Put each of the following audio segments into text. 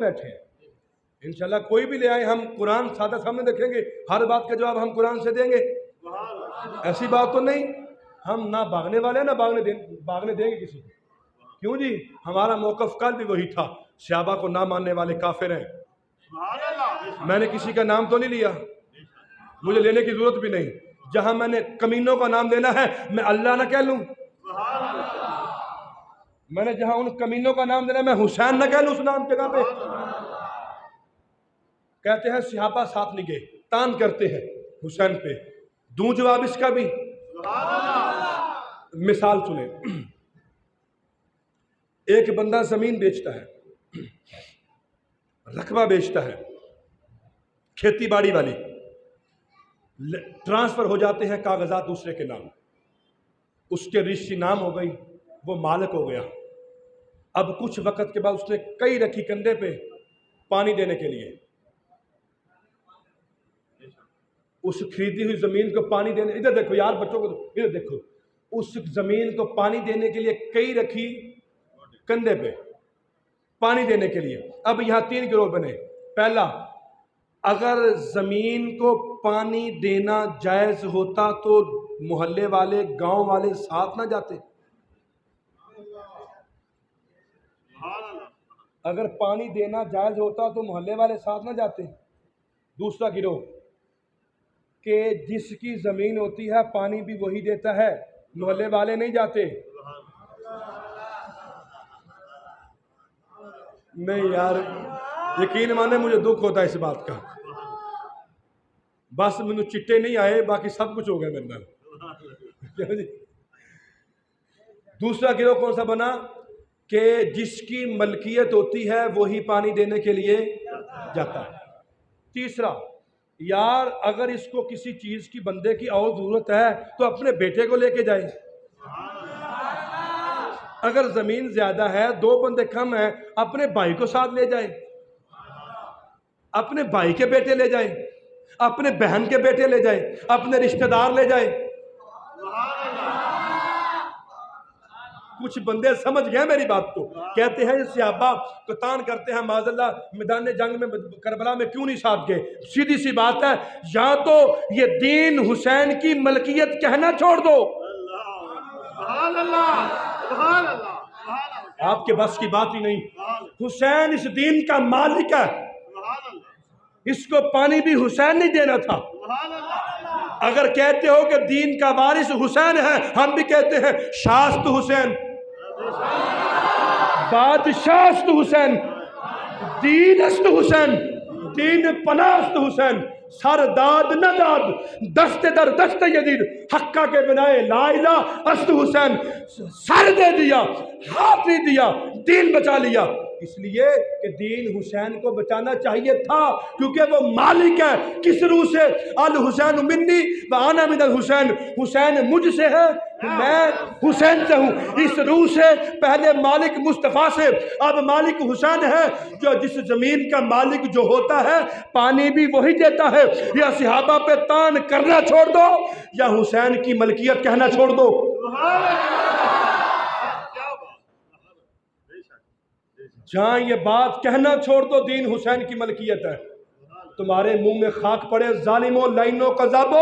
बैठे हैं। इंशाल्लाह कोई भी ले आए, हम कुरान सादा सामने देखेंगे, हर बात का जवाब हम कुरान से देंगे। ऐसी बात तो नहीं, हम ना भागने वाले ना भागने देंगे किसी को। क्यों जी, हमारा मौकफ कल भी वही था, सहाबा को ना मानने वाले काफिर हैं। मैंने किसी का नाम तो नहीं लिया, मुझे लेने की जरूरत भी नहीं। जहां मैंने कमीनों का नाम लेना है मैं अल्लाह ना कह लूं, मैंने जहां उन कमीनों का नाम लेना मैं हुसैन ना कह लूं उस नाम जगह पे। कहते हैं सहाबा साथ नहीं गए, तान करते हैं हुसैन पे। दूं जवाब इसका भी। मिसाल सुने, एक बंदा जमीन बेचता है, रकबा बेचता है, खेती बाड़ी वाली, ट्रांसफर हो जाते हैं कागजात दूसरे के नाम, उसके रिश्ते नाम हो गई, वो मालिक हो गया। अब कुछ वक्त के बाद उसने कई रखी कंधे पे पानी देने के लिए, उस खरीदी हुई जमीन को पानी देने, इधर देखो यार बच्चों को, इधर देखो, उस जमीन को पानी देने के लिए कई रखी कंधे पे पानी देने के लिए। अब यहां 3 गिरोह बने। पहला, अगर जमीन को पानी देना जायज होता तो मोहल्ले वाले, गांव वाले साथ ना जाते। अगर पानी देना जायज होता तो मोहल्ले वाले साथ ना जाते। दूसरा गिरोह कि जिसकी जमीन होती है पानी भी वही देता है, मोहल्ले वाले नहीं जाते। नहीं यार, यकीन माने मुझे दुख होता है इस बात का। बस मैंने चिट्टे नहीं आए, बाकी सब कुछ हो गया मेरे नाल। दूसरा गिरोह कौन सा बना कि जिसकी मलकियत होती है वही पानी देने के लिए जाता है। तीसरा, यार अगर इसको किसी चीज की, बंदे की और जरूरत है तो अपने बेटे को लेके जाए। अगर जमीन ज्यादा है, 2 बंदे कम है, अपने भाई को साथ ले जाए, अपने भाई के बेटे ले जाए, अपने बहन के बेटे ले जाए, अपने रिश्तेदार ले जाए। कुछ बंदे समझ गए मेरी बात को। कहते हैं सहाबा को तान करते हैं माज़अल्लाह मैदान जंग में करबला में क्यों नहीं साथ गए। सीधी सी बात है, या तो ये दीन हुसैन की मलकियत कहना छोड़ दो, आपके बस की बात ही नहीं। हुसैन इस दीन का मालिक है, इसको पानी भी हुसैन नहीं देना था। अगर कहते हो कि दीन का वारिस हुसैन है, हम भी कहते हैं शास्त हुसैन, बादशाहस्त हुसैन, दीनस्त हुसैन, दीन पनास्त हुसैन, सर दाद न दाद, दस्ते दर दस्ते यदीद, हक्का के बनाए ला इला अस्त हुसैन, सर दे दिया, हाथ नहीं दिया, दीन बचा लिया। इसलिए कि दीन हुसैन को बचाना चाहिए था, क्योंकि वो मालिक है। किस रूह से? अल हुसैन मिन्नी व आना मिनल हुसैन, हुसैन मुझसे है, मैं हुसैन से हूँ। इस रूह से पहले मालिक मुस्तफ़ा से, अब मालिक हुसैन है। जो जिस जमीन का मालिक जो होता है पानी भी वही देता है। या सहाबा पे तान करना छोड़ दो, या हुसैन की मलकियत कहना छोड़ दो। जहां ये बात कहना छोड़ दो दीन हुसैन की मलकियत है, तुम्हारे मुंह में खाक पड़े जालिमो लाइनो कज़ाबो,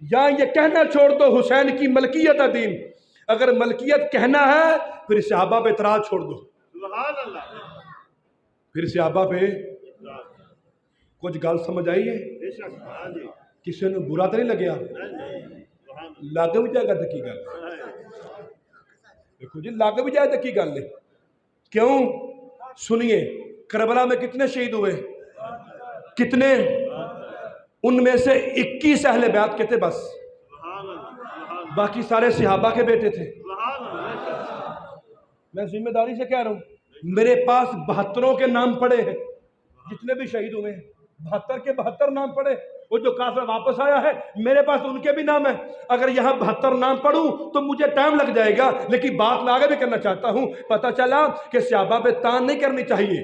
या ये कहना छोड़ दो हुसैन की मलकियत है दीन। अगर मलकियत कहना है फिर सहाबा पे इतराज छोड़ दो। फिर सहाबा पे कुछ गल समझ आई है? किसी ने बुरा तो नहीं लग्या? लग भी जाएगा तो की गल, देखो जी लग भी जाए तो की गल है। क्यों? सुनिए, करबला में कितने शहीद हुए? कितने? उनमें से 21 अहले बैत के थे बस, बाकी सारे सहाबा के बेटे थे। मैं जिम्मेदारी से कह रहा हूं, मेरे पास 72 के नाम पड़े हैं, जितने भी शहीद हुए हैं 72 के 72 नाम पड़े। वो जो काफिर वापस आया है मेरे पास उनके भी नाम है। अगर यहाँ 72 नाम पढ़ूं तो मुझे टाइम लग जाएगा, लेकिन बात मैं आगे भी करना चाहता हूं। पता चला कि सहाबा पे तान नहीं करनी चाहिए।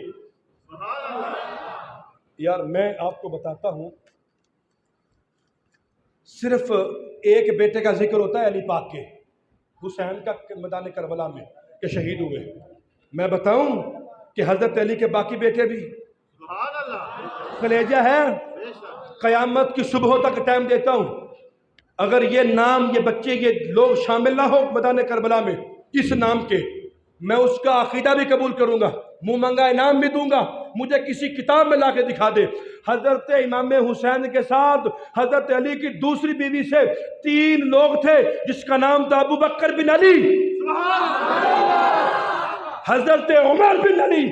यार मैं आपको बताता हूं, सिर्फ एक बेटे का जिक्र होता है अली पाक के, हुसैन का मैदान करबला में के शहीद हुए। मैं बताऊं कि हजरत अली के बाकी बेटे भी कलेजा है। क़यामत की सुबह तक टाइम देता हूँ, अगर ये नाम, ये बच्चे, ये लोग शामिल ना हो मैदान करबला में इस नाम के, मैं उसका अकीदा भी कबूल करूँगा, मुँह मंगा इनाम भी दूंगा। मुझे किसी किताब में ला के दिखा दे हजरत इमाम हुसैन के साथ हजरत अली की दूसरी बीवी से 3 लोग थे जिसका नाम था अबू बकर बिन अली, हजरत उमर बिन अली,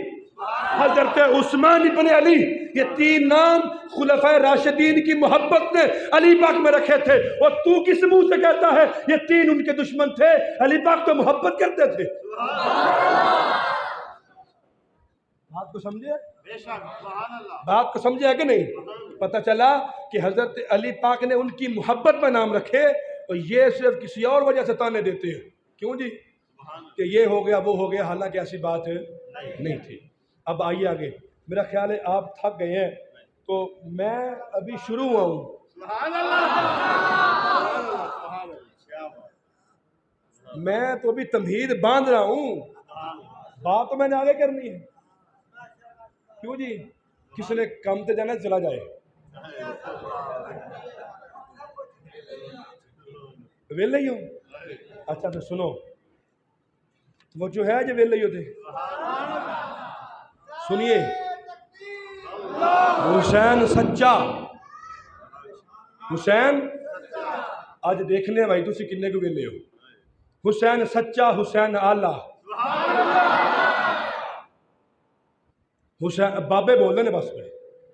हजरत उस्मान इब्न अली। ये 3 नाम खुलफाए राशिदीन की मोहब्बत ने अली पाक में रखे थे। और तू किस मुंह से कहता है ये 3 उनके दुश्मन थे? अली पाक तो मोहब्बत करते थे। बात को समझे? बात को समझे है कि नहीं? पता चला कि हजरत अली पाक ने उनकी मोहब्बत में नाम रखे और ये सिर्फ किसी और वजह से ताने देते हैं। क्यों जी? कि ये हो गया वो हो गया, हालांकि ऐसी बात नहीं थी। अब आइए आगे। मेरा ख्याल है आप थक गए हैं, तो मैं अभी शुरू हुआ हूँ। मैं तो अभी तमहीद बांध रहा हूँ, बात तो मैंने आगे करनी है। क्यों जी? किसने काम पे जाना चला जाए। वेले ही हो? अच्छा तो सुनो, वो जो है जो वेले ही होते, सुनिए, हुसैन सच्चा, हुसैन आज देखने भाई तुसी किन्ने को वेले हो। हुसैन सच्चा, हुसैन आला, हुसैन बाबे बोलते ने बस में,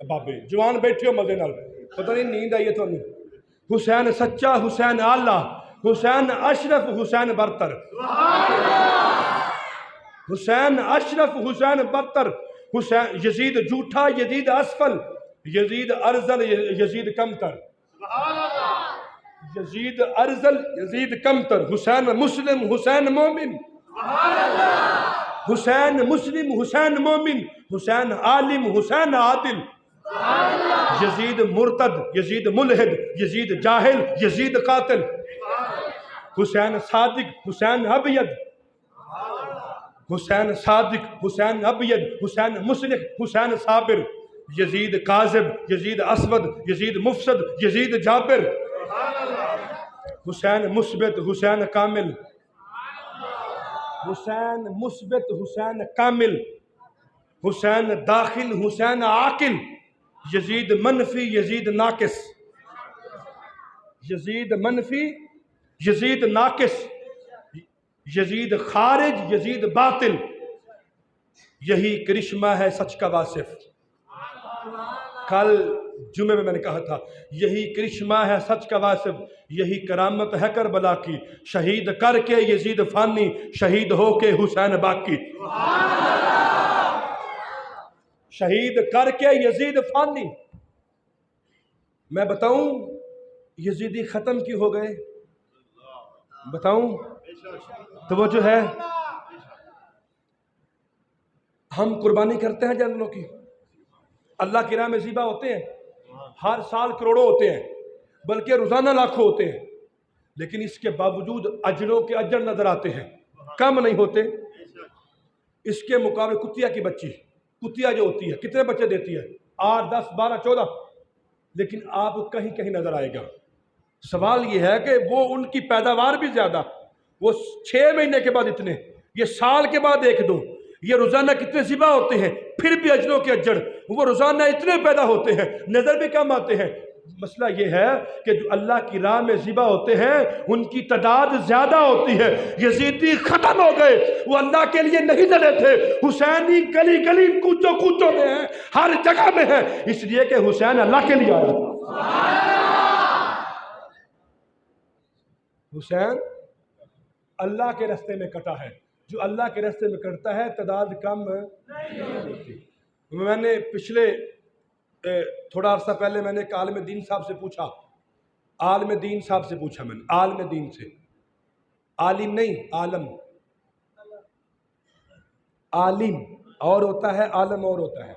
बाबे जवान बैठे हो मजे नाल, पता नहीं नींद आई है थानू। हुसैन सच्चा, हुसैन आला, हुसैन अशरफ, हुसैन बरतर, हुसैन अशरफ, हुसैन बरतर, हुसैन यजीद झूठा, यजीद असफल, यजीद अरजल, यजीद कमतर, यजीद अरजल, यजीद कमतर, हुसैन मुस्लिम, हुसैन मोमिन, हुसैन मुस्लिम, हुसैन मोमिन, हुसैन आलिम, हुसैन आदिल, यजीद मुर्तद, यजीद मुलहिद, यजीद जाहिल, यजीद कातिल, हुसैन सादिक, हुसैन अबयद, हुसैन सादिक, हुसैन अबयद, हुसैन मुस्लिह, हुसैन साबिर, यजीद काजिब, यजीद असवद, यजीद मुफसद, यजीद जाबिर, हुसैन मुस्बित, हुसैन कामिल, हुसैन मुस्बित, हुसैन कामिल, हुसैन दाखिल, हुसैन आकिल, यजीद मनफी, यजीद नाकिस, यजीद मनफी, यजीद नाकिस, यजीद खारिज, यजीद बातिल। यही करिश्मा है सच का वासिफ। कल जुमे में मैंने कहा था, यही करिश्मा है सच का वासिफ, यही करामत है करबला की, शहीद करके यजीद फानी, शहीद होके हुसैन बाकी, शहीद करके यजीद फानी। मैं बताऊं यजीदी खत्म क्यों हो गए? बताऊं? तो वो जो है, हम कुर्बानी करते हैं जानवरों की, अल्लाह की राह में ज़िबा होते हैं, हर साल करोड़ों होते हैं, बल्कि रोजाना लाखों होते हैं, लेकिन इसके बावजूद अजरों के अजर नजर आते हैं, कम नहीं होते। इसके मुकाबले कुतिया की बच्ची, कुतिया जो होती है कितने बच्चे देती है? 8, 10, 12, 14, लेकिन आपको कहीं कहीं नजर आएगा। सवाल ये है कि वो उनकी पैदावार भी ज्यादा, वो 6 महीने के बाद इतने, ये साल के बाद 1-2, ये रोजाना कितने ज़िबा होते हैं, फिर भी अजरों के अजर, वो रोजाना इतने पैदा होते हैं, नजर भी कम आते हैं। मसला ये है कि जो अल्लाह की राह में ज़िबा होते हैं उनकी तादाद ज्यादा होती है। यजीदी खत्म हो गए, वो अल्लाह के लिए नहीं लड़े थे। हुसैनी गली गली कूचों कूचों में है, हर जगह में है, इसलिए कि हुसैन अल्लाह के लिए आया था। हुसैन अल्लाह के रास्ते में कटा है, जो अल्लाह के रास्ते में कटता है तादाद कम नहीं होती। मैंने पिछले थोड़ा अर्सा पहले मैंने एक आलिम दीन साहब से पूछा, आलिम दीन साहब से पूछा मैंने, आलिम दीन से, आलिम नहीं आलम, आलिम और होता है, आलम और होता है।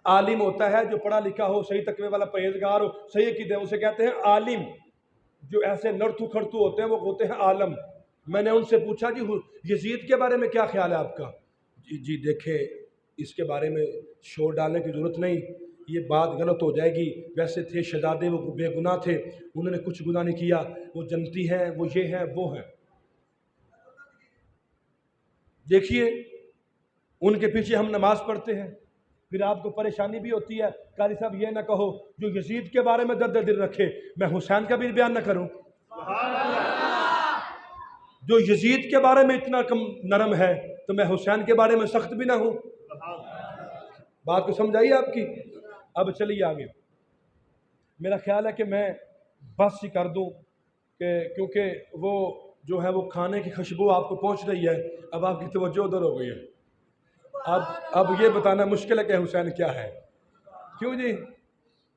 आलिम होता है जो पढ़ा लिखा हो, सही तकवे वाला, परहेजगार हो, सही अकीदे, उसे कहते हैं आलिम। जो ऐसे नड़थू खड़तू होते हैं वो होते हैं आलम। मैंने उनसे पूछा जी यजीद के बारे में क्या ख्याल है आपका? जी देखे इसके बारे में शोर डालने की ज़रूरत नहीं, ये बात गलत हो जाएगी। वैसे थे शहजादे, वो बेगुनाह थे, उन्होंने कुछ गुनाह नहीं किया, वो जनती हैं, वो ये हैं वो हैं। देखिए उनके पीछे हम नमाज पढ़ते हैं, फिर आपको परेशानी भी होती है। कारी साहब ये ना कहो जो यजीद के बारे में दर्द दिल रखे, मैं हुसैन का भी बयान ना करूं। जो यजीद के बारे में इतना कम नरम है तो मैं हुसैन के बारे में सख्त भी ना हूं। बात को समझ आई आपकी। अब चलिए आगे। मेरा ख्याल है कि मैं बस ही कर दूं कि क्योंकि वो जो है वो खाने की खुशबू आपको पहुंच रही है, अब आपकी तवज्जो उधर हो गई है। अब ये बताना मुश्किल है कि हुसैन क्या है। क्यों जी,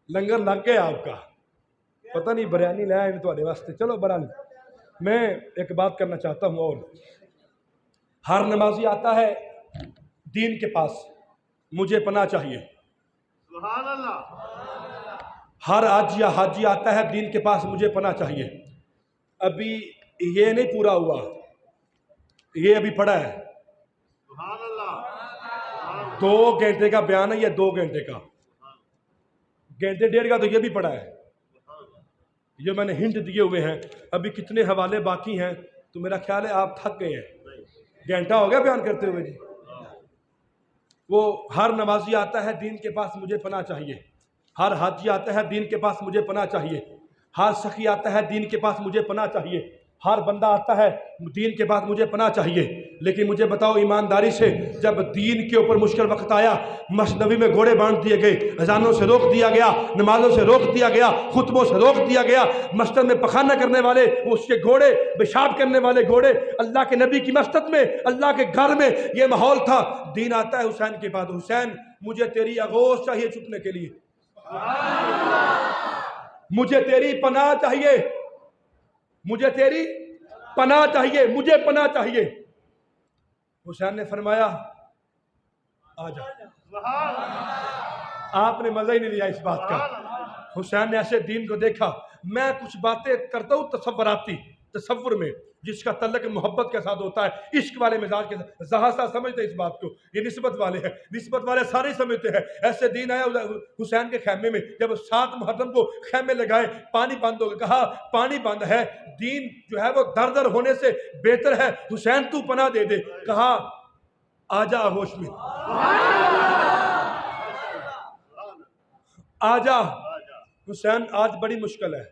लंगर लग गया आपका, पता नहीं बिरयानी लाया इन तुम्हारे वास्ते। चलो बहरहाल मैं एक बात करना चाहता हूँ। और हर नमाजी आता है दीन के पास, मुझे पनाह चाहिए। सुभान अल्लाह। हर हाजी या हाजी आता है दीन के पास, मुझे पनाह चाहिए। अभी ये नहीं पूरा हुआ, ये अभी पड़ा है। सुभान अल्लाह। 2 घंटे का बयान है, ये 2 घंटे का, घंटे डेढ़ का तो ये भी पड़ा है। ये मैंने हिंट दिए हुए हैं। अभी कितने हवाले बाकी हैं तो मेरा ख्याल है आप थक गए हैं। घंटा हो गया बयान करते हुए जी। वो हर नमाजी आता है दीन के पास, मुझे पनाह चाहिए। हर हाजी आता है दीन के पास, मुझे पनाह चाहिए। हर सखी आता है दीन के पास, मुझे पनाह चाहिए। हर बंदा आता है दीन के पास, मुझे पनाह चाहिए। लेकिन मुझे बताओ ईमानदारी से, जब दीन के ऊपर मुश्किल वक्त आया, मसनवी में घोड़े बांध दिए गए, अजानों से रोक दिया गया, नमाजों से रोक दिया गया, खुतबों से रोक दिया गया, मस्जिद में पखाना करने वाले उसके घोड़े, पेशाब करने वाले घोड़े, अल्लाह के नबी की मस्जिद में, अल्लाह के घर में ये माहौल था। दीन आता है हुसैन के बाद, हुसैन मुझे तेरी आगोश चाहिए छुपने के लिए, मुझे तेरी पनाह चाहिए, मुझे तेरी पनाह चाहिए, मुझे पनाह चाहिए। हुसैन ने फरमाया आजा। आपने मजा ही नहीं लिया इस बात का। हुसैन ने ऐसे दीन को देखा। मैं कुछ बातें करता हूँ तसव्वुर में, जिसका तल्लक मोहब्बत के साथ होता है, इश्क वाले मिजाज के साथ। जहां सा समझते इस बात को, ये निस्बत वाले हैं, निस्बत वाले सारे समझते हैं। ऐसे दिन आया हुसैन के खैमे में, जब 7 मुहर्रम को खैमे लगाए, पानी बंद हो गया। कहा पानी बंद है, दीन जो है वो दर दर होने से बेहतर है, हुसैन तू पनाह दे दे। कहा आजा होश में, आजा। हुसैन आज बड़ी मुश्किल है,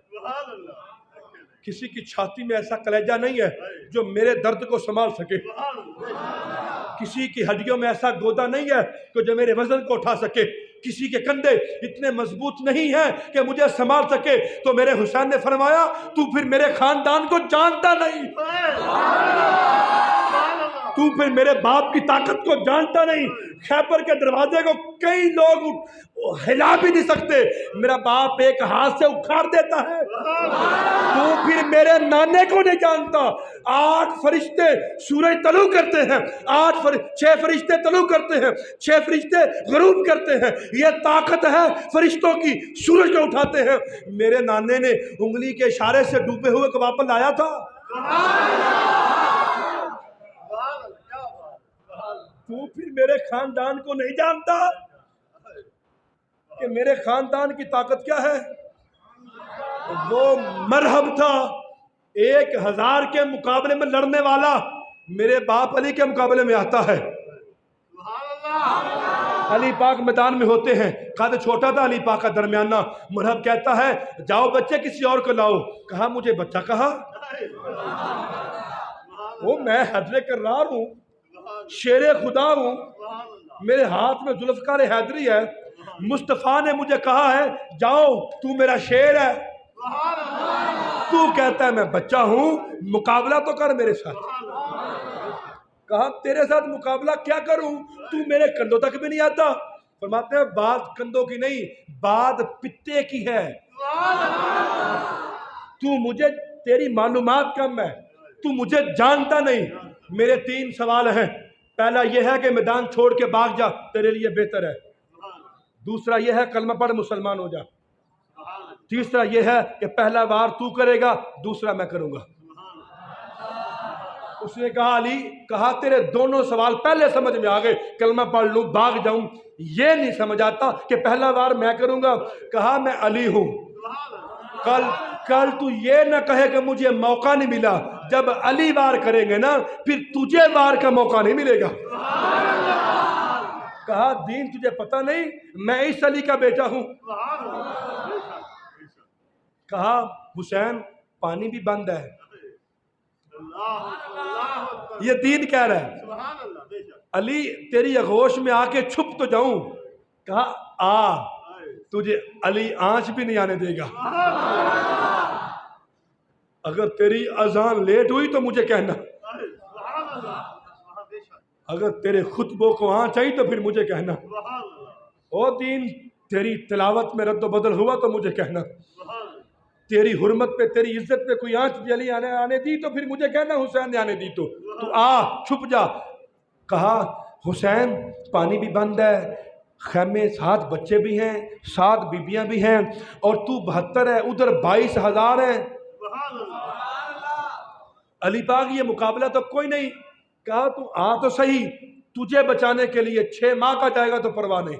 किसी की छाती में ऐसा कलेजा नहीं है जो मेरे दर्द को संभाल सके, किसी की हड्डियों में ऐसा गोदा नहीं है कि जो मेरे वजन को उठा सके, किसी के कंधे इतने मजबूत नहीं है कि मुझे संभाल सके। तो मेरे हुसैन ने फरमाया तू फिर मेरे खानदान को जानता नहीं, तू फिर मेरे बाप की ताकत को जानता नहीं। खैबर के दरवाजे को कई लोग हिला भी नहीं सकते, मेरा बाप एक हाथ से उखाड़ देता है। तू फिर मेरे नाने को नहीं जानता। 8 फरिश्ते सूरज तलू करते हैं, 6 फरिश्ते तलू करते हैं, 6 फरिश्ते गरूब करते हैं। ये ताकत है फरिश्तों की, सूरज को उठाते हैं। मेरे नाने ने उंगली के इशारे से डूबे हुए को वापस लाया था। तू फिर मेरे खानदान को नहीं जानता कि मेरे खानदान की ताकत क्या है। वो मरहब था 1000 के मुकाबले में लड़ने वाला, मेरे बाप अली के मुकाबले में आता है। अली पाक मैदान में होते हैं, कद छोटा था अली पाक का दरमियाना। मरहब कहता है जाओ बच्चे किसी और को लाओ। कहा मुझे बच्चा कहा, वो मैं हजरे कर्रार हूँ, शेरे खुदा हूँ, मेरे हाथ में जुल्फकार हैदरी है। मुस्तफा ने मुझे कहा है जाओ तू मेरा शेर है, तू कहता है मैं बच्चा हूं, मुकाबला तो कर मेरे साथ। कहा तेरे साथ मुकाबला क्या करूं, तू मेरे कंधों तक भी नहीं आता। फरमाते हैं बात कंधों की नहीं, बात पित्ते की है। तू मुझे, तेरी मालूमात कम है, तू मुझे जानता नहीं। मेरे 3 सवाल हैं। पहला यह है कि मैदान छोड़ के भाग जा, तेरे लिए बेहतर है। दूसरा यह है कलमा पढ़ मुसलमान हो जा। तीसरा यह है कि पहला वार तू करेगा, दूसरा मैं करूंगा। उसने कहा अली, कहा तेरे दोनों सवाल पहले समझ में आ गए, कलमा पढ़ लूं भाग जाऊं, ये नहीं समझ आता कि पहला वार मैं करूंगा। कहा मैं अली हूं, कल कल तू ये ना कहे कि मुझे मौका नहीं मिला, जब अली वार करेंगे ना फिर तुझे वार का मौका नहीं मिलेगा। कहा दीन तुझे पता नहीं, मैं इस अली का बेटा हूं। कहा हुसैन पानी भी बंद है, ये दीन कह रहा है। अली तेरी आगोश में आके छुप तो जाऊं। कहा आ, तुझे अली आंच भी नहीं आने देगा। अगर तेरी अजान लेट हुई तो मुझे कहना, अगर तेरे खुतबों को आंच आई तो फिर मुझे कहना। ओ दीन तेरी तिलावत में रद्द बदल हुआ तो मुझे कहना, तेरी हुर्मत पे तेरी इज्जत पे कोई आंच जली आने दी तो फिर मुझे कहना हुसैन ने आने दी तो तू आ छुप जा। कहा हुसैन पानी भी बंद है, खैमे 7 बच्चे भी हैं, 7 बीबियां भी हैं, और तू 72 है, उधर 22,000 है। अली पाक ये मुकाबला तो कोई नहीं। कहा तू आ तो सही, तुझे बचाने के लिए 6 माह का जाएगा तो परवाह नहीं,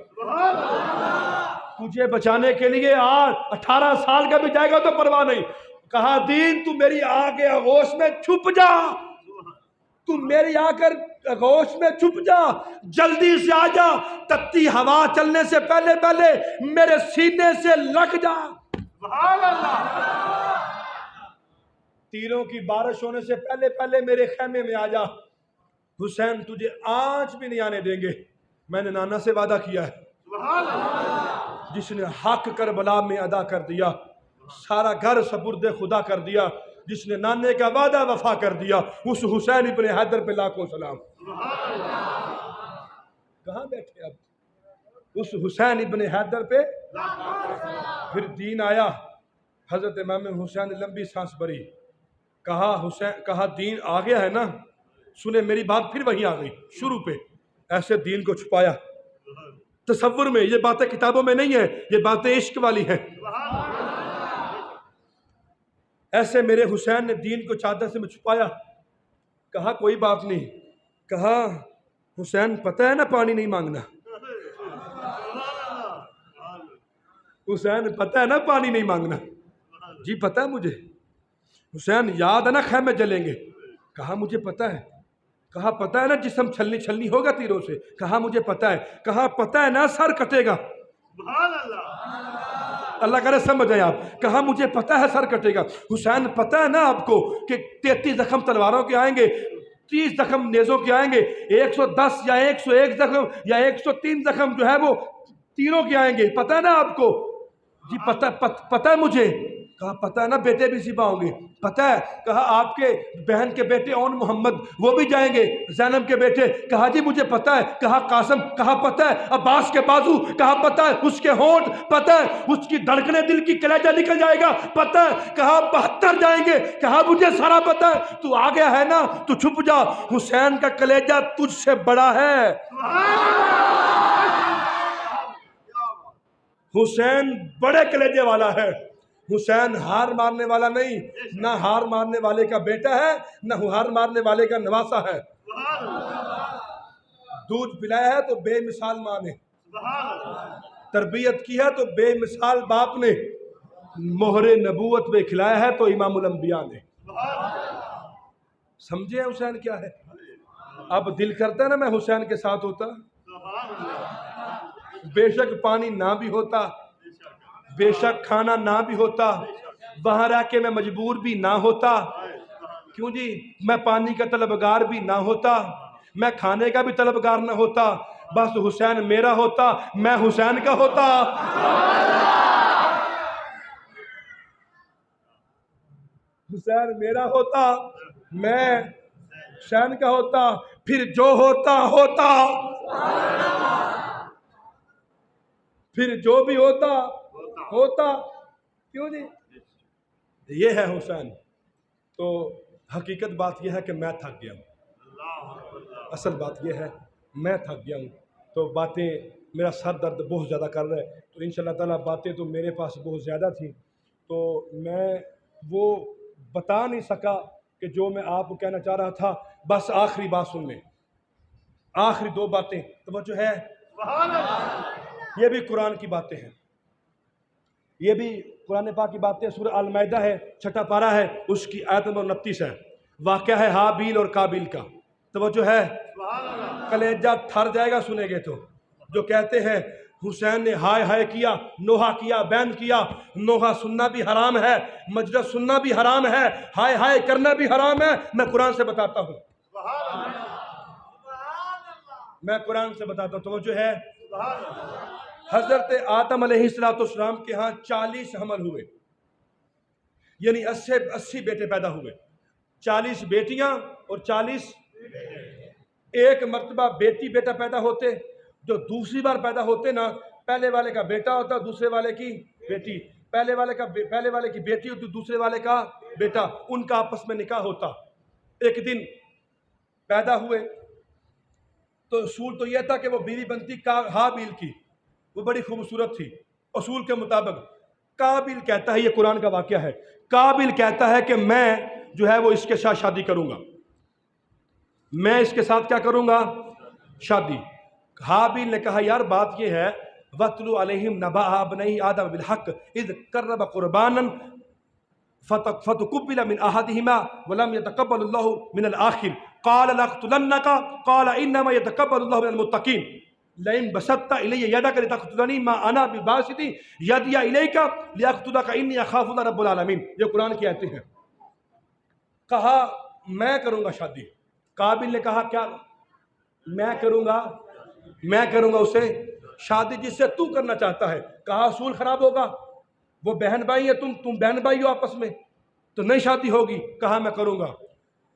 तुझे बचाने के लिए 18 साल का भी जाएगा तो परवाह नहीं। कहा दीन तू मेरी आगे आगोश में छुप जा, तू मेरी आकर आगोश में छुप जा, जल्दी से आ जा, तत्ती हवा चलने से पहले पहले मेरे सीने से लग जा। तीरों की बारिश होने से पहले पहले मेरे खेमे में आ जा। हुसैन तुझे आज भी नहीं आने देंगे, मैंने नाना से वादा किया है, जिसने हक करबला में अदा कर दिया, सारा घर सपुर्दे खुदा कर दिया, जिसने नाने का वादा वफा कर दिया, उस हुसैन इब्ने हैदर पे लाखों सलाम। कहाँ बैठे अब, उस हुसैन इब्ने हैदर पे। फिर दीन आया, हजरत इमाम हुसैन ने लंबी सांस भरी। कहा हुसैन, कहा दीन आ गया है ना, सुने मेरी बात, फिर वहीं आ गई शुरू पे। ऐसे दीन को छुपाया, तसव्वुर में, ये बातें किताबों में नहीं है, ये बातें इश्क वाली हैं। ऐसे मेरे हुसैन ने दीन को चादर से में छुपाया। कहा कोई बात नहीं। कहा हुसैन पता है ना पानी नहीं मांगना, हुसैन पता है ना पानी नहीं मांगना। जी पता है मुझे। हुसैन याद है ना खैमे जलेंगे। कहा मुझे पता है। कहा पता है ना जिस्म छलनी छलनी होगा तीरों से। कहा मुझे पता है। कहा पता है ना सर कटेगा। अल्लाह करे समझ आए आप। कहा मुझे पता है सर कटेगा। हुसैन पता है ना आपको कि 33 जख्म तलवारों के आएंगे, 30 जख्म नेज़ों के आएंगे, 110 या 101 जख्म या 103 जख्म जो है वो तीरों के आएंगे, पता है ना आपको। जी पता है मुझे। कहा पता है ना बेटे भी ज़िबा होंगे। पता है। कहा आपके बहन के बेटे ओन मोहम्मद वो भी जाएंगे, ज़ैनब के बेटे। कहा जी मुझे पता है। कहा कासम। कहा पता है। अब्बास के बाजू। कहा पता है। उसके होंठ। पता है। उसकी धड़कने दिल की कलेजा निकल जाएगा। पता है। कहा 72 जाएंगे। कहा मुझे सारा पता है। तू आ गया है ना, तू छुप जा, हुसैन का कलेजा तुझसे बड़ा है। हुसैन बड़े कलेजे वाला है। हुसैन हार मारने वाला नहीं, ना हार मारने वाले का बेटा है, ना हार मारने वाले का नवासा है। दूध पिलाया है तो बेमिसाल माँ ने, तरबियत की है तो बेमिसाल बाप ने, मोहरे नबूवत पे खिलाया है तो इमामुल अंबिया ने। समझे हुसैन क्या है। अब दिल करता है ना मैं हुसैन के साथ होता, बेशक पानी ना भी होता, बेशक खाना ना भी होता, वहां रह के मैं मजबूर भी ना होता। क्यों जी, मैं पानी का तलबगार भी ना होता, मैं खाने का भी तलबगार ना होता, बस हुसैन मेरा होता, मैं हुसैन का होता। हुसैन मेरा होता, मैं हुसैन का होता, फिर जो होता होता, फिर जो भी होता होता। क्यों जी, ये है हुसैन। तो हकीकत बात यह है कि मैं थक गया हूँ, असल बात यह है मैं थक गया हूँ। तो बातें, मेरा सर दर्द बहुत ज़्यादा कर रहा है, तो इंशाल्लाह ताला बातें तो मेरे पास बहुत ज़्यादा थी, तो मैं वो बता नहीं सका कि जो मैं आपको कहना चाह रहा था। बस आखिरी बात सुन लें, आखिरी दो बातें तो वो जो है, ये भी कुरान की बातें हैं, ये भी कुरान पाक की बातें। सूरह अल माइदा है, छठा पारा है, उसकी आयत नंबर 29 है। वाक़या है हाबील और काबिल का। तो वो जो है कलेजा ठर जाएगा सुनेंगे तो। जो कहते हैं हुसैन ने हाय हाय किया, नोहा किया, बैन किया। नोहा सुनना भी हराम है, मजलिस सुनना भी हराम है, हाय हाय करना भी हराम है। मैं कुरान से बताता हूँ, मैं कुरान से बताता हूँ। तो वो जो है हजरत आदम अलैहिस्सलाम के यहाँ 40 हमल हुए, यानी 80 बेटे पैदा हुए। 40 बेटियां और 40, एक मर्तबा बेटी बेटा पैदा होते। जो दूसरी बार पैदा होते ना, पहले वाले का बेटा होता, दूसरे वाले की बेटी। पहले वाले की बेटी होती, दूसरे वाले का बेटा। उनका आपस में निकाह होता। एक दिन पैदा हुए तो असूल तो यह था कि वो बीवी बनती हाबील की, वो बड़ी खूबसूरत थी। असूल के मुताबिक काबिल कहता है, ये कुरान का वाक़या है, काबिल कहता है कि मैं जो है वो इसके साथ शादी करूंगा, मैं इसके साथ क्या करूंगा, शादी। हाबील ने कहा यार बात ये है, वतलु अलैहिम नबा अबनई आदम बिल हक इद कर्रब कुर्बानन फतकुब्बिल मिन अहदिहिमा वलम यतकब्बलुल्लाहु मिनल आखिर क़ाल लक़तुलन्नका क़ाल इन्नमा यतकब्बलुल्लाहु मिनल मुत्तक़ीन लइन बसत्ता इलैया यदक लितक़तुलनी मा अना बिबासिती यदिया इलैका लियक़तुलका इन्नी अख़ाफ़ुल्लाह रब्बुल आलमीन। ये कुरान की आयतें हैं। कहा मैं करूंगा शादी। काबिल ने कहा क्या मैं करूंगा उसे शादी जिससे तू करना चाहता है। कहा असूल खराब होगा, वो बहन भाई है, तुम बहन भाई हो आपस में, तो नहीं शादी होगी। कहा मैं करूंगा।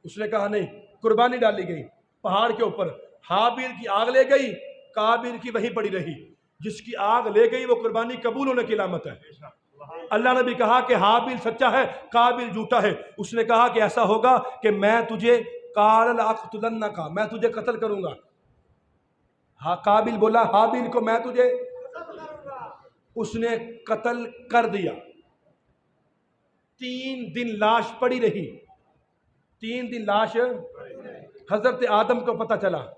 उसने कहा नहीं। कुर्बानी डाली गई पहाड़ के ऊपर, हाबील की आग ले गई, काबिल की वहीं पड़ी रही। जिसकी आग ले गई वो कुर्बानी कबूल होने की अलामत है। अल्लाह ने भी कहा कि हाबील सच्चा है, काबिल झूठा है। उसने कहा कि ऐसा होगा कि मैं तुझे का मैं तुझे कत्ल करूंगा। हाँ, काबिल बोला हाबील को मैं तुझे, उसने कत्ल कर दिया। 3 दिन लाश पड़ी रही, 3 दिन लाश। हजरत आदम को पता चला।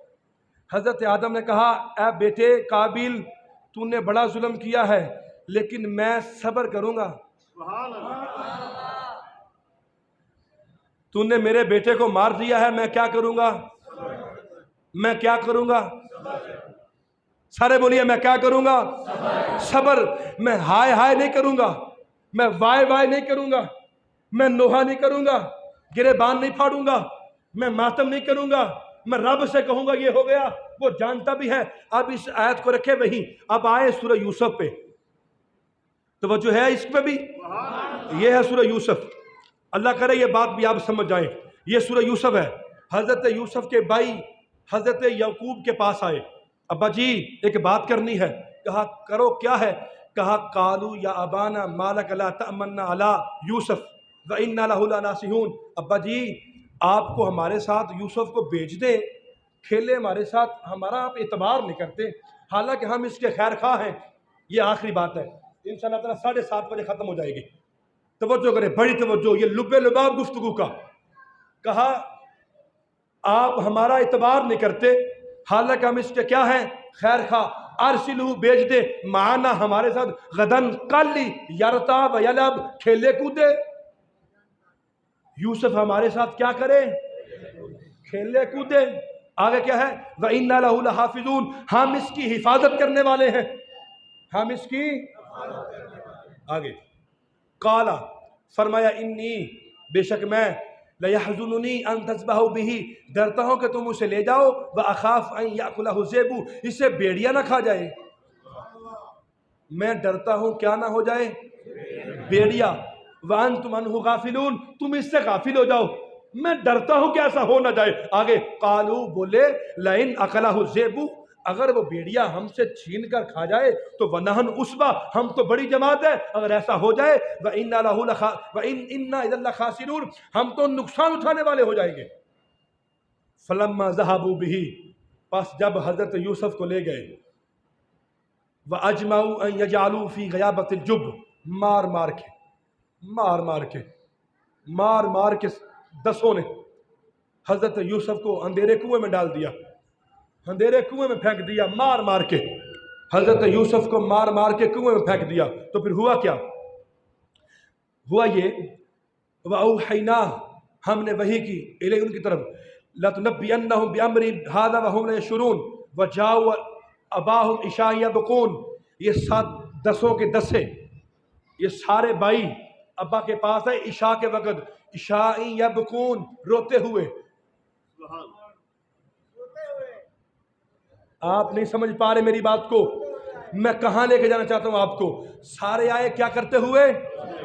हजरत आदम ने कहा ऐ बेटे काबिल, तूने बड़ा जुल्म किया है, लेकिन मैं सब्र करूंगा। तूने मेरे बेटे को मार दिया है, मैं क्या करूंगा, मैं क्या करूंगा। सारे बोलिए मैं क्या करूंगा, सब्र। मैं हाय हाय नहीं करूंगा, मैं वाय वाय नहीं करूंगा, मैं नोहा नहीं करूंगा, गिरेबान नहीं फाड़ूंगा, मैं मातम नहीं करूंगा, मैं रब से कहूंगा ये हो गया। वो जानता भी है। अब इस आयत को रखे वहीं, अब आए सूरह यूसुफ पे। तो वो जो है इस पे भी ये है सूरह यूसुफ। अल्लाह करे ये बात भी आप समझ जाएं। ये सूरह यूसुफ है। हजरत यूसुफ के भाई हजरत याकूब के पास आए, अब्बा जी एक बात करनी है। कहा करो क्या है। कहा कालू या अबाना मालक ला तमन्ना अला यूसुफ व इन्ना लहु लनासिहून। अब्बा जी आपको हमारे साथ यूसुफ को भेज दें, खेले हमारे साथ, हमारा आप एतबार नहीं करते, हालांकि हम इसके खैर खा हैं। ये आखिरी बात है, इंशाअल्लाह ताला 7:30 बजे ख़त्म हो जाएगी। तवज्जो करें, बड़ी तवज्जो, ये लुब्बे लुबाब गुफ्तगू का। कहा आप हमारा एतबार नहीं करते, हालांकि हम इसके क्या हैं, खैर खा। अरसिलहू भेज दे, माना हमारे साथ, गदन कल यरता व यलब, खेले कूदे। यूसुफ हमारे साथ क्या करे, खेले कूदे। आगे क्या है, व इन्ना लहू लहाफिजून, हम इसकी हिफाजत करने वाले हैं, हम इसकी। आगे काला फरमाया इन्नी, बेशक मैं, लयहज़ुनुनी अन तज़बहू बिही, डरता हूँ कि तुम उसे ले जाओ, व अखाफ अन याकुलहु ज़ेबू, इसे भेड़िया ना खा जाए। मैं डरता हूँ क्या ना हो जाए, भेड़िया। व अंतुम अन्हु गाफिलून, तुम इससे गाफिल हो जाओ, मैं डरता हूँ कि ऐसा हो ना जाए। आगे कालू बोले लइन अकलहु ज़ेबू, अगर वो भेड़िया हमसे छीन कर खा जाए तो वनहन उसबा, हम तो बड़ी जमात है, अगर ऐसा हो जाए व इन्ना इज़न लखासिरून, हम तो नुकसान उठाने वाले हो जाएंगे। फलम्मा ज़हबू बिही, बस जब हजरत यूसुफ को ले गए, व अजमाऊ अन यजालू फी गयाबतिल जुब, मार मार मार के दसों ने हज़रत यूसुफ को अंधेरे कुएं में डाल दिया, अंधेरे कुएं में फेंक दिया, मार मार के हज़रत यूसुफ को मार मार के कुएं में फेंक दिया। तो फिर हुआ क्या? हुआ ये, वअौहैना, हमने वही की, इलैहिम, उनकी तरफ, लतुनब्बियन्नहुम बिअम्रिहिम हाज़ा वहुम ला यशउरून वजाउ अबाहुम इशाअ यबकून। ये 7 दसों के दसे, ये सारे भाई अब्बा के पास है इशा के वक़्त, इशाअ यबकून, रोते हुए। आप नहीं समझ पा रहे मेरी बात को, मैं कहाँ लेके जाना चाहता हूँ आपको। सारे आए क्या करते हुए?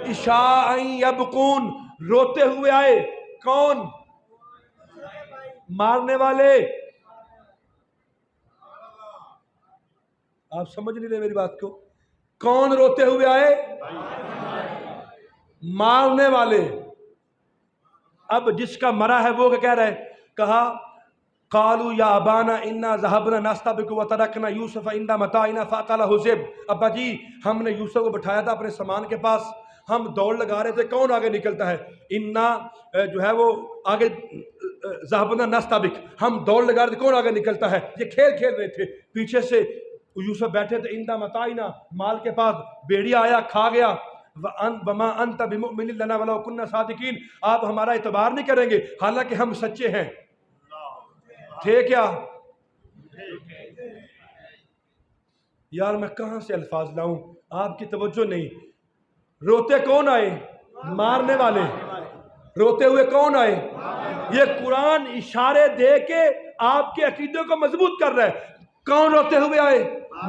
इशाअ यबकून, रोते हुए आए। कौन? मारने वाले। आप समझ नहीं रहे मेरी बात को। कौन रोते हुए आए? मारने वाले। अब जिसका मरा है वो क्या कह रहा है? कहा कालू या अबाना इन्ना ज़हबना नास्ताबिकु व तरकना यूसुफ इंदा मताइना फ़क़ाला हुज़ैब। अब्बा जी, हमने यूसुफ को बिठाया था अपने सामान के पास, हम दौड़ लगा रहे थे, कौन आगे निकलता है? इन्ना जो है वो आगे, ज़हबना नास्ताबिक, हम दौड़ लगा रहे थे, कौन आगे निकलता है? ये खेल खेल रहे थे। पीछे से यूसुफ बैठे थे, इंदा मताइना, माल के पास, भेड़िया आया खा गया। वमा अंत बिमुमिनिन लना वलौ कुन्ना सादिकीन, आप हमारा एतबार नहीं करेंगे हालांकि हम सच्चे हैं। थे क्या? यार मैं कहां से अल्फाज लाऊं, आपकी तवज्जो नहीं। रोते कौन आए? मारने वाले। रोते हुए कौन आए? ये कुरान इशारे दे के आपके अकीदे को मजबूत कर रहा है। कौन रोते हुए आए?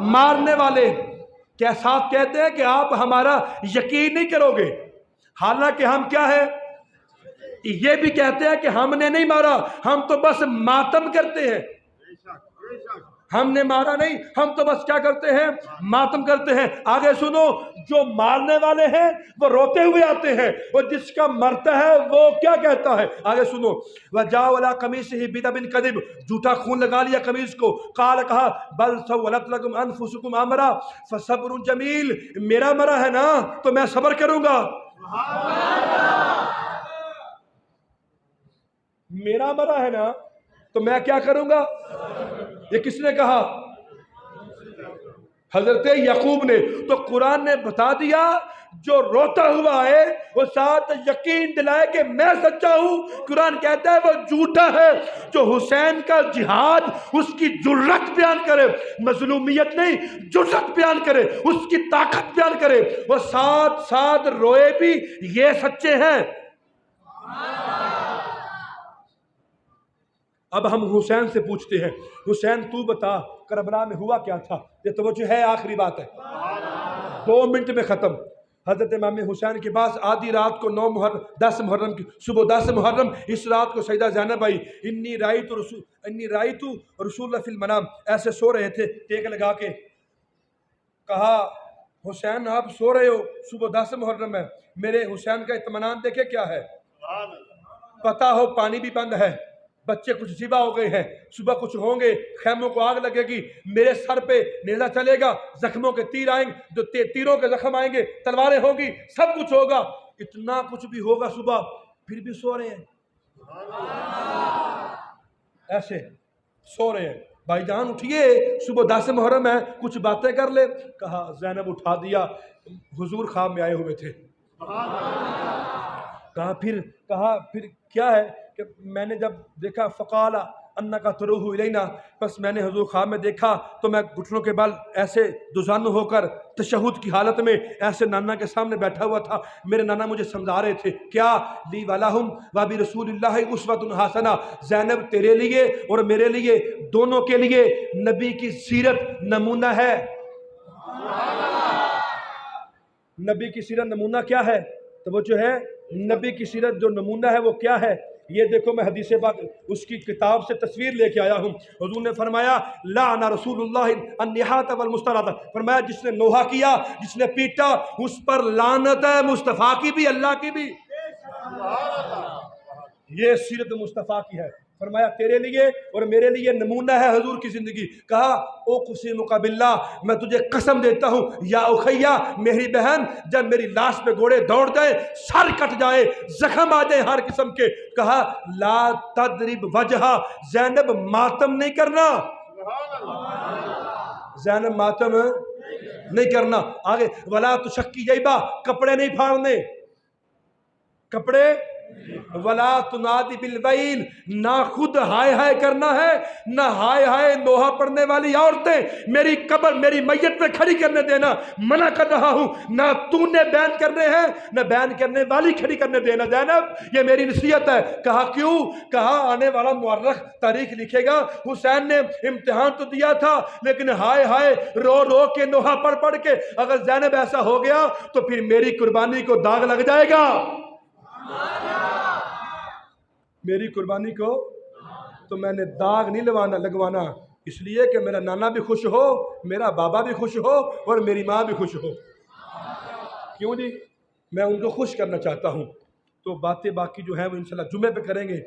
मारने वाले। क्या साथ कहते हैं कि आप हमारा यकीन नहीं करोगे, हालांकि हम क्या है? ये भी कहते हैं कि हमने नहीं मारा, हम तो बस मातम करते हैं। हमने मारा नहीं, हम तो बस क्या करते हैं? मातम करते हैं। आगे सुनो, जो मारने वाले हैं वो रोते हुए आते हैं, और जिसका मरता है वो क्या कहता है? आगे सुनो, वजाउ अला कमीसिही बिदबिन कदिब, झूठा खून लगा लिया कमीज को। काल, कहा बल सव्वलत लकुम अनफुसुकुम अमरा फसब्रुन जमील, मेरा मरा है ना तो मैं सब्र करूंगा। मेरा मरा है ना तो मैं क्या करूंगा? ये किसने कहा? हजरत याकूब ने। तो कुरान ने बता दिया, जो रोता हुआ है वो साथ यकीन दिलाए कि मैं सच्चा हूं। कुरान कहता है वो झूठा है। जो हुसैन का जिहाद, उसकी जुर्रत बयान करे, मजलूमियत नहीं, जुर्रत बयान करे, उसकी ताकत बयान करे, वो साथ साथ रोए भी, ये सच्चे हैं। अब हम हुसैन से पूछते हैं, हुसैन तू बता करबला में हुआ क्या था? ये तो वो जो है आखिरी बात है, 2 मिनट में ख़त्म। हज़रत इमाम हुसैन के पास आधी रात को 10 मुहर्रम की सुबह, 10 मुहर्रम, इस रात को सैयदा ज़ैनब आई। इन्नी राइतु रसूल फिल मनाम, ऐसे सो रहे थे टेक लगा के। कहा हुसैन आप सो रहे हो, सुबह 10 मुहर्रम है। मेरे हुसैन का इत्मीनान देखे क्या है? पता हो पानी भी बंद है, बच्चे कुछ ज़िबा हो गए हैं, सुबह कुछ होंगे, खैमों को आग लगेगी, मेरे सर पे नेज़ा चलेगा, जख्मों के तीर आएंगे, जो तीरों के जख्म आएंगे, तलवारें होगी, सब कुछ होगा। इतना कुछ भी होगा सुबह, फिर भी सो रहे हैं, ऐसे सो रहे हैं। भाईजान उठिए, सुबह 10 मुहर्रम है, कुछ बातें कर ले। कहा ज़ैनब उठा दिया, हुजूर ख्वाब में आए हुए थे। कहा फिर क्या है कि मैंने जब देखा फ़क़ाला अन्ना का तरूहु इलैना, बस मैंने हुजूर ख्वाब में देखा तो मैं घुटनों के बल ऐसे दुजानु होकर तशहुद की हालत में ऐसे नाना के सामने बैठा हुआ था। मेरे नाना मुझे समझा रहे थे, क्या ली वलाहुम व बि रसूलिल्लाहि उस्वतुन हसना, ज़ैनब तेरे लिए और मेरे लिए, दोनों के लिए नबी की सीरत नमूना है। नबी की सीरत नमूना क्या है? तो वो जो है नबी की सीरत जो नमूना है वो क्या है? ये देखो, मैं हदीस पाक उसकी किताब से तस्वीर लेके आया हूँ। हुजूर ने फरमाया लाना रसूलुल्लाह अन्निहात वल मुस्तराद, फरमाया जिसने नोहा किया, जिसने पीटा, उस पर लानत है, मुस्तफ़ा की भी, अल्लाह की भी। ये सीरत मुस्तफ़ा की है। फरमाया तेरे लिए और मेरे लिए नमूना है हुजूर की ज़िंदगी। कहा ओ कुसिमुका बिल्लाह, मैं तुझे कसम देता हूँ या उखैया, मेरी बहन, जब मेरी लाश पे घोड़े दौड़ जाए, सर कट जाए, जख्म आ जाए हर किस्म के, कहा ला तदरिब वजहा, ज़ैनब मातम नहीं करना, ज़ैनब मातम नहीं करना। आगे वला तो शक्की जैबा, कपड़े नहीं फाड़ने, कपड़े, वला तुनादी बिलवैल, ना खुद हाय हाय करना है, ना हाय हाय नोहा पढ़ने वाली औरतें मेरी कब्र, मेरी मैयत पे खड़ी करने देना, मना कर रहा हूं। ना तूने बयान करने हैं, ना बयान करने वाली खड़ी करने देना ज़ैनब, ये मेरी नसीहत है। कहा क्यों? कहा आने वाला मुअर्रख तारीख लिखेगा, हुसैन ने इम्तिहान तो दिया था, लेकिन हाय हाय रो रो के नोहा पढ़ के अगर ज़ैनब ऐसा हो गया तो फिर मेरी कुर्बानी को दाग लग जाएगा, मेरी कुर्बानी को तो मैंने दाग नहीं लगवाना, इसलिए कि मेरा नाना भी खुश हो, मेरा बाबा भी खुश हो और मेरी माँ भी खुश हो। क्यों जी? मैं उनको खुश करना चाहता हूँ। तो बातें बाकी जो है वो इंशाल्लाह जुमे पे करेंगे।